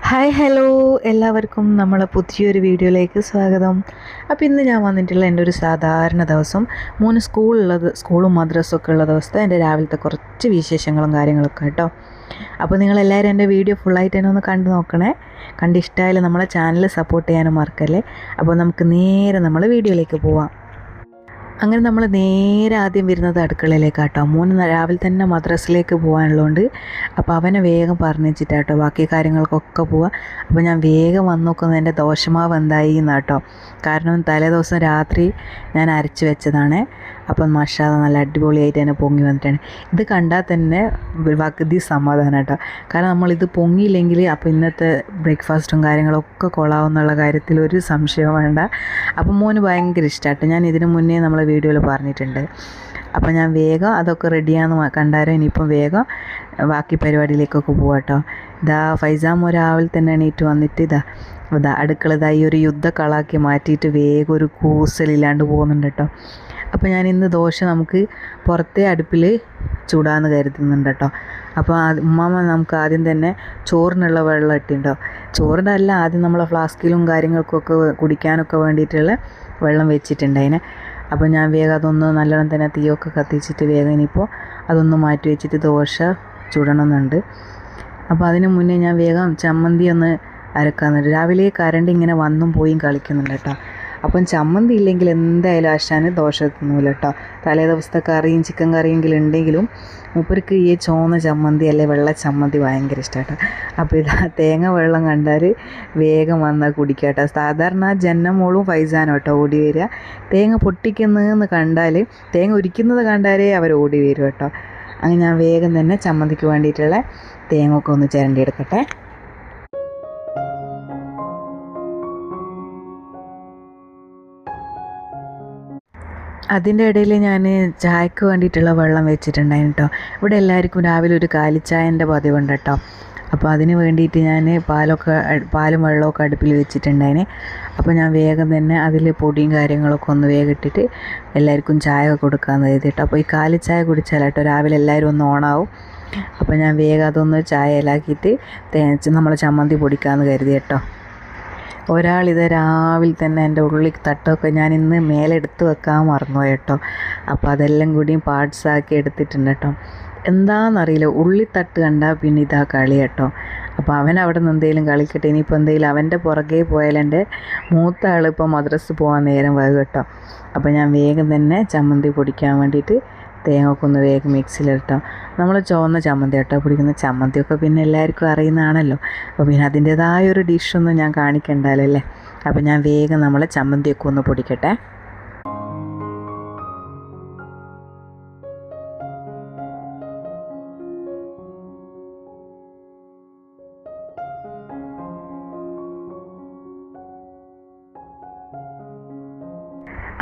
Hi hello എല്ലാവർക്കും നമ്മളെ പുതിയൊരു വീഡിയോയിലേക്ക് സ്വാഗതം. അപ്പോൾ ഇന്ന് ഞാൻ വന്നിട്ടുള്ള എൻ്റെ ഒരു സാധാരണ ദിവസം സ്കൂളും മദ്രസൊക്കെ ഉള്ള ദിവസത്തെ എൻ്റെ രാവിലത്തെ കുറച്ച് വിശേഷങ്ങളും കാര്യങ്ങളൊക്കെ കേട്ടോ. അപ്പോൾ നിങ്ങളെല്ലാവരും എൻ്റെ വീഡിയോ ഫുള്ളായിട്ട് തന്നെ ഒന്ന് കണ്ടു നോക്കണേ. കണ്ടിഷ്ടമായാലും നമ്മളെ ചാനൽ സപ്പോർട്ട് ചെയ്യാനും മറക്കല്ലേ. അപ്പോൾ നമുക്ക് നേരെ നമ്മൾ വീഡിയോയിലേക്ക് പോവാം. അങ്ങനെ നമ്മൾ നേരെ ആദ്യം വരുന്നത് അടുക്കളയിലേക്കാട്ടോ. രാവിലെ തന്നെ മദ്രസയിലേക്ക് പോകാനുള്ളതുകൊണ്ട് അപ്പോൾ അവനെ വേഗം പറഞ്ഞിട്ടാട്ടോ ബാക്കി കാര്യങ്ങൾക്കൊക്കെ പോവാം. അപ്പോൾ ഞാൻ വേഗം വന്ന് നോക്കുന്നത് എൻ്റെ ദോശമാവ് എന്തായി എന്നാട്ടോ. കാരണം തലേദിവസം രാത്രി ഞാൻ അരച്ച് വെച്ചതാണ്. അപ്പം മസാല നല്ല അടിപൊളിയായിട്ട് തന്നെ പൊങ്ങി വന്നിട്ടാണ്. ഇത് കണ്ടാൽ തന്നെ പകുതി സമാധാനം കേട്ടോ. കാരണം നമ്മളിത് പൊങ്ങിയില്ലെങ്കിൽ അപ്പോൾ ഇന്നത്തെ ബ്രേക്ക്ഫാസ്റ്റും കാര്യങ്ങളൊക്കെ കൊള്ളാവുന്നുള്ള കാര്യത്തിൽ ഒരു സംശയവും വേണ്ട. അപ്പം മോന് ഭയങ്കര ഇഷ്ടമാട്ടോ. ഞാൻ ഇതിനു മുന്നേ നമ്മളെ വീഡിയോയിൽ പറഞ്ഞിട്ടുണ്ട്. അപ്പോൾ ഞാൻ വേഗം അതൊക്കെ റെഡിയാണെന്ന് കണ്ടാരോ. ഇനിയിപ്പം വേഗം ബാക്കി പരിപാടിയിലേക്കൊക്കെ പോവാട്ടോ. ഫൈസാമോ രാവിലെ തന്നെ എണീറ്റ് വന്നിട്ട് അടുക്കള ഈ ഒരു യുദ്ധക്കളാക്കി മാറ്റിയിട്ട് വേഗം ഒരു കൂസലില്ലാണ്ട് പോകുന്നുണ്ട് കേട്ടോ. അപ്പോൾ ഞാൻ ഇന്ന് ദോശ നമുക്ക് പുറത്തെ അടുപ്പിൽ ചൂടാന്ന് കരുതുന്നുണ്ട് കേട്ടോ. അപ്പോൾ ഉമ്മാമ നമുക്ക് ആദ്യം തന്നെ ചോറിനുള്ള വെള്ളം ഇട്ടിട്ടുണ്ടോ. ചോറിൻ്റെ അല്ല, ആദ്യം നമ്മളെ ഫ്ലാസ്കിലും കാര്യങ്ങൾക്കൊക്കെ കുടിക്കാനൊക്കെ വേണ്ടിയിട്ടുള്ള വെള്ളം വെച്ചിട്ടുണ്ട് അതിനെ. അപ്പോൾ ഞാൻ വേഗം അതൊന്ന് നല്ലോണം തന്നെ തീയൊക്കെ കത്തിച്ചിട്ട് വേഗം ഇനിയിപ്പോൾ അതൊന്ന് മാറ്റി വെച്ചിട്ട് ദോശ ചുടണമെന്നുണ്ട്. അപ്പോൾ അതിന് മുന്നേ ഞാൻ വേഗം ചമ്മന്തി ഒന്ന് അരക്കാന്നുണ്ട്. രാവിലെ കറണ്ട് ഇങ്ങനെ വന്നും പോയും കളിക്കുന്നുണ്ട് കേട്ടോ. അപ്പം ചമ്മന്തി ഇല്ലെങ്കിൽ എന്തായാലും ആശാന് ദോശ തിന്നൂല കേട്ടോ. തലേ ദിവസത്തെ കറിയും ചിക്കൻ കറിയെങ്കിലും ഉണ്ടെങ്കിലും മൂപ്പർക്ക് ഈ ചോന്ന ചമ്മന്തി അല്ലെ വെള്ള ചമ്മന്തി ഭയങ്കര ഇഷ്ടമാട്ടോ. അപ്പോൾ തേങ്ങ വെള്ളം കണ്ടാൽ വേഗം വന്നാൽ കുടിക്കുക കേട്ടോ. സാധാരണ ജന്നമോളും ഫൈസാനും കേട്ടോ ഓടി വരിക. തേങ്ങ പൊട്ടിക്കുന്നതെന്ന് കണ്ടാൽ, തേങ്ങ ഉരിക്കുന്നത് കണ്ടാലേ അവർ ഓടി വരും കേട്ടോ. അങ്ങനെ ഞാൻ വേഗം തന്നെ ചമ്മന്തിക്ക് വേണ്ടിയിട്ടുള്ള തേങ്ങ ഒക്കെ ഒന്ന് ചിരണ്ടിയെടുക്കട്ടെ. അതിൻ്റെ ഇടയിൽ ഞാൻ ചായക്ക് വേണ്ടിയിട്ടുള്ള വെള്ളം വെച്ചിട്ടുണ്ടായിരുന്നു കേട്ടോ. ഇവിടെ എല്ലാവർക്കും രാവിലെ ഒരു കാലിച്ചായൻ്റെ പതിവുണ്ട് കേട്ടോ. അപ്പോൾ അതിന് വേണ്ടിയിട്ട് ഞാൻ പാലും വെള്ളമൊക്കെ അടുപ്പിൽ വെച്ചിട്ടുണ്ടായിന്. അപ്പോൾ ഞാൻ വേഗം തന്നെ അതിൽ പൊടിയും കാര്യങ്ങളൊക്കെ ഒന്ന് വേഗം ഇട്ടിട്ട് എല്ലാവർക്കും ചായ കൊടുക്കാമെന്ന് കരുതിയിട്ട്. അപ്പോൾ ഈ കാലിച്ചായ കുടിച്ചാൽ കേട്ടോ രാവിലെ എല്ലാവരും ഒന്ന് ഓണാവും. അപ്പോൾ ഞാൻ വേഗം അതൊന്ന് ചായയിലാക്കിയിട്ട് നമ്മൾ ചമ്മന്തി പൊടിക്കാമെന്ന് കരുതി കേട്ടോ. ഒരാളിത് രാവിലെ തന്നെ എൻ്റെ ഉള്ളി തട്ടൊക്കെ ഞാൻ ഇന്ന് മേലെ എടുത്ത് വെക്കാൻ മറന്നുപോയി കേട്ടോ. അപ്പോൾ അതെല്ലാം കൂടിയും പാർട്സാക്കി എടുത്തിട്ടുണ്ട് കേട്ടോ. എന്താണെന്നറിയില്ല, ഉള്ളിത്തട്ട് കണ്ടാൽ പിന്നെ ഇതാ കളി കേട്ടോ. അപ്പോൾ അവൻ അവിടെ നിന്ന് എന്തെങ്കിലും കളിക്കട്ടെ. ഇനിയിപ്പോൾ എന്തെങ്കിലും അവൻ്റെ പുറകെ പോയാൽ എൻ്റെ മൂത്ത ആൾ ഇപ്പോൾ മദ്രസ പോകാൻ നേരം വൈകും കേട്ടോ. അപ്പോൾ ഞാൻ വേഗം തന്നെ ചമ്മന്തി പൊടിക്കാൻ വേണ്ടിയിട്ട് തേങ്ങയൊക്കെ ഒന്ന് വേഗം മിക്സിയിലിട്ടോ. നമ്മൾ ചുവന്ന ചമ്മന്തി കേട്ടോ പിടിക്കുന്ന. ചമ്മന്തിയൊക്കെ പിന്നെ എല്ലാവർക്കും അറിയുന്നതാണല്ലോ. അപ്പോൾ പിന്നെ അതിൻ്റേതായൊരു ഡിഷൊന്നും ഞാൻ കാണിക്കണ്ടല്ലോ അല്ലേ. അപ്പോൾ ഞാൻ വേഗം നമ്മൾ ചമ്മന്തിയൊക്കെ ഒന്ന് പൊടിക്കട്ടെ.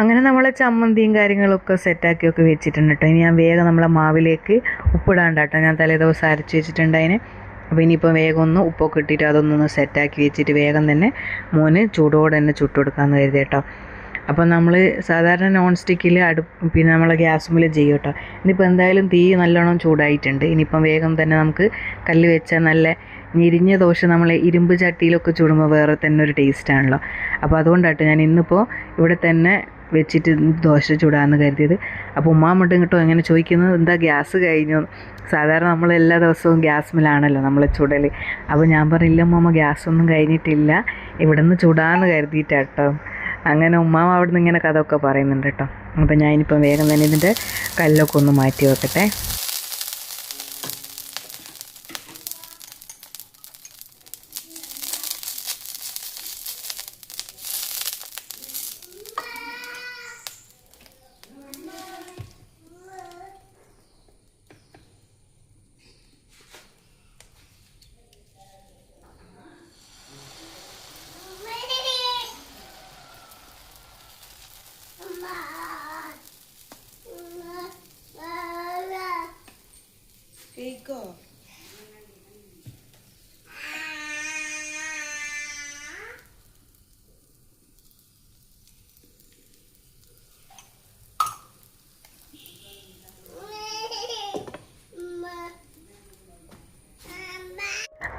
അങ്ങനെ നമ്മളെ ചമ്മന്തിയും കാര്യങ്ങളൊക്കെ സെറ്റാക്കിയൊക്കെ വെച്ചിട്ടുണ്ട് കേട്ടോ. ഇനി ഞാൻ വേഗം നമ്മളെ മാവിലേക്ക് ഉപ്പിടാണ്ട് കേട്ടോ. ഞാൻ തലേ ദിവസം അരച്ച് വെച്ചിട്ടുണ്ട് അതിന്. അപ്പോൾ ഇനിയിപ്പോൾ വേഗം ഒന്ന് ഉപ്പൊക്കെ ഇട്ടിട്ട് അതൊന്നൊന്ന് സെറ്റാക്കി വെച്ചിട്ട് വേഗം തന്നെ മോന് ചൂടോടെ തന്നെ ചുട്ടുകൊടുക്കാമെന്ന് കരുതി കേട്ടോ. അപ്പോൾ നമ്മൾ സാധാരണ നോൺ സ്റ്റിക്കിൽ പിന്നെ നമ്മൾ ഗ്യാസുമിൽ ചെയ്യും കേട്ടോ. ഇനിയിപ്പോൾ എന്തായാലും തീ നല്ലോണം ചൂടായിട്ടുണ്ട്. ഇനിയിപ്പം വേഗം തന്നെ നമുക്ക് കല്ല് വെച്ചാൽ നല്ല ഞെരിഞ്ഞ ദോശ നമ്മൾ ഇരുമ്പ് ചട്ടിയിലൊക്കെ ചുടുമ്പോൾ വേറെ തന്നെ ഒരു ടേസ്റ്റാണല്ലോ. അപ്പോൾ അതുകൊണ്ടാട്ടോ ഞാൻ ഇന്നിപ്പോൾ ഇവിടെ തന്നെ വെച്ചിട്ട് ദോശ ചൂടാമെന്ന് കരുതിയത്. അപ്പോൾ ഉമ്മാമ്മട്ട് ഇങ്ങോട്ടോ എങ്ങനെ ചോദിക്കുന്നത്, എന്താ ഗ്യാസ് കഴിഞ്ഞു? സാധാരണ നമ്മൾ എല്ലാ ദിവസവും ഗ്യാസ്മിലാണല്ലോ നമ്മൾ ചുടൽ. അപ്പോൾ ഞാൻ പറഞ്ഞില്ല ഉമ്മാമ്മ, ഗ്യാസൊന്നും കഴിഞ്ഞിട്ടില്ല, ഇവിടെ നിന്ന് ചൂടാമെന്ന് കരുതിയിട്ടാട്ടോ. അങ്ങനെ ഉമ്മാമ്മ അവിടെ നിന്ന് ഇങ്ങനെ കഥ ഒക്കെ പറയുന്നുണ്ട് കേട്ടോ. അപ്പോൾ ഞാനിപ്പം വേഗം തന്നെ ഇതിൻ്റെ കല്ലൊക്കെ ഒന്ന് മാറ്റി വെക്കട്ടെ.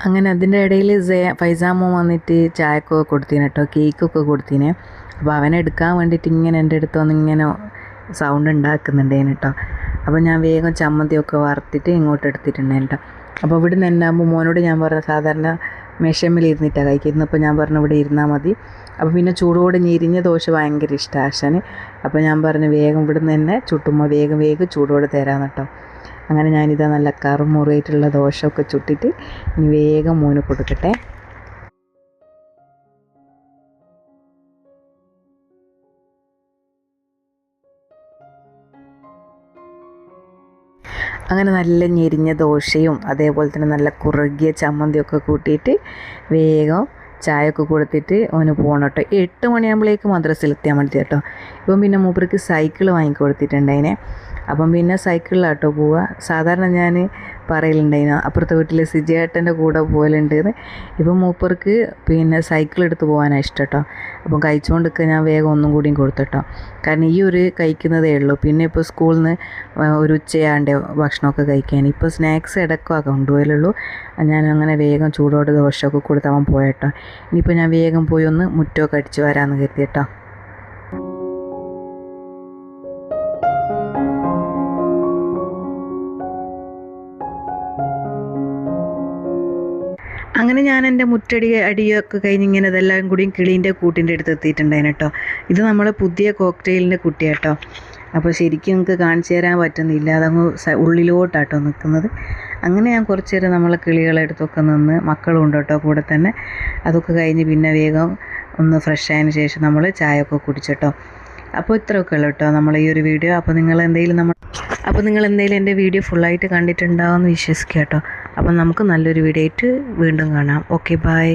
അങ്ങനെ അതിൻ്റെ ഇടയിൽ ഫൈസാമോ വന്നിട്ട് ചായക്കൊക്കെ കൊടുത്തിന് കേട്ടോ, കേക്കൊക്കെ കൊടുത്തിന്. അപ്പോൾ അവനെടുക്കാൻ വേണ്ടിയിട്ട് ഇങ്ങനെ എൻ്റെ അടുത്ത് വന്ന് ഇങ്ങനെ സൗണ്ട് ഉണ്ടാക്കുന്നുണ്ടേന് കേട്ടോ. അപ്പോൾ ഞാൻ വേഗം ചമ്മന്തിയൊക്കെ വറുത്തിട്ട് ഇങ്ങോട്ട് എടുത്തിട്ടുണ്ടായിരുന്നു കേട്ടോ. അപ്പോൾ ഇവിടെ നിന്ന് എന്നാകുമ്പോൾ മോനോട് ഞാൻ പറഞ്ഞു സാധാരണ മേശമ്മൽ ഇരുന്നിട്ടാണ് കഴിക്കുന്നത്. അപ്പോൾ ഞാൻ പറഞ്ഞു ഇവിടെ ഇരുന്നാൽ മതി. അപ്പോൾ പിന്നെ ചൂടോടെ ഞെരിഞ്ഞ ദോശ ഭയങ്കര ഇഷ്ടമാണ് ആശാന്. അപ്പോൾ ഞാൻ പറഞ്ഞു വേഗം ഇവിടെ നിന്ന് തന്നെ ചുട്ടുമ്പോൾ വേഗം ചൂടോടെ തരാമെന്ന് കേട്ടോ. അങ്ങനെ ഞാനിതാ നല്ല കറുമുറിയായിട്ടുള്ള ദോശയൊക്കെ ചുട്ടിട്ട് ഇനി വേഗം മോന് കൊടുക്കട്ടെ. അങ്ങനെ നല്ല ഞെരിഞ്ഞ ദോശയും അതേപോലെ തന്നെ നല്ല കുറുകിയ ചമ്മന്തിയൊക്കെ കൂട്ടിയിട്ട് വേഗം ചായയൊക്കെ കൊടുത്തിട്ട് അവന് പോകണം കേട്ടോ. 8 മണിയാകുമ്പോഴേക്ക് മദ്രസയിലെത്തിയാൽ മതി കേട്ടോ. ഇപ്പം പിന്നെ മൂപ്പർക്ക് സൈക്കിൾ വാങ്ങിക്കൊടുത്തിട്ടുണ്ടതിനെ. അപ്പം പിന്നെ സൈക്കിളിലാട്ടോ പോവുക. സാധാരണ ഞാൻ പറയലുണ്ടായിന് അപ്പുറത്തെ വീട്ടിലെ സിജേട്ടൻ്റെ കൂടെ പോകലുണ്ടെന്ന്. ഇപ്പം മൂപ്പർക്ക് പിന്നെ സൈക്കിൾ എടുത്ത് പോകാനാണ് ഇഷ്ടം കേട്ടോ. അപ്പം കഴിച്ചുകൊണ്ടൊക്കെ ഞാൻ വേഗം ഒന്നും കൂടിയും കൊടുത്തിട്ടോ. കാരണം ഈ ഒരു കഴിക്കുന്നതേ ഉള്ളൂ. പിന്നെ ഇപ്പോൾ സ്കൂളിൽ നിന്ന് ഒരു ഉച്ചയാണ്ട് ഭക്ഷണമൊക്കെ കഴിക്കാൻ. ഇപ്പോൾ സ്നാക്സ് ഇടയ്ക്കൊക്കെ കൊണ്ടുപോയാലുള്ളൂ. ഞാൻ അങ്ങനെ വേഗം ചൂടോടെ ദോശയൊക്കെ കൊടുത്ത് അവൻ പോയട്ടോ. ഇനിയിപ്പോൾ ഞാൻ വേഗം പോയി ഒന്ന് മുറ്റമൊക്കെ അടിച്ച് വരാമെന്ന് കരുതി കേട്ടോ. അങ്ങനെ ഞാൻ എൻ്റെ അടിയൊക്കെ കഴിഞ്ഞ് ഇങ്ങനെ ഇതെല്ലാം കൂടിയും കിളീൻ്റെ കൂട്ടിൻ്റെ അടുത്ത് എത്തിയിട്ടുണ്ടായിരുന്നു കേട്ടോ. ഇത് നമ്മളെ പുതിയ കോക്ടെയിലിൻ്റെ കുട്ടിയാട്ടോ. അപ്പോൾ ശരിക്കും നിങ്ങൾക്ക് കാണിച്ചു തരാൻ പറ്റുന്നില്ല, അതങ്ങ് ഉള്ളിലോട്ടാട്ടോ നിൽക്കുന്നത്. അങ്ങനെ ഞാൻ കുറച്ച് നേരം നമ്മളെ കിളികളെ അടുത്തൊക്കെ നിന്ന്, മക്കളും ഉണ്ട് കേട്ടോ കൂടെ തന്നെ. അതൊക്കെ കഴിഞ്ഞ് പിന്നെ വേഗം ഒന്ന് ഫ്രഷ് ആയതിന് ശേഷം നമ്മൾ ചായയൊക്കെ കുടിച്ചിട്ടോ. അപ്പോൾ ഇത്രയൊക്കെ ഉള്ളൂ കേട്ടോ നമ്മളെ ഈ ഒരു വീഡിയോ. അപ്പോൾ നിങ്ങൾ എന്തെങ്കിലും എൻ്റെ വീഡിയോ ഫുള്ളായിട്ട് കണ്ടിട്ടുണ്ടാവുമെന്ന് വിശ്വസിക്കുക കേട്ടോ. അപ്പം നമുക്ക് നല്ലൊരു വീഡിയോ ആയിട്ട് വീണ്ടും കാണാം. Okay, by.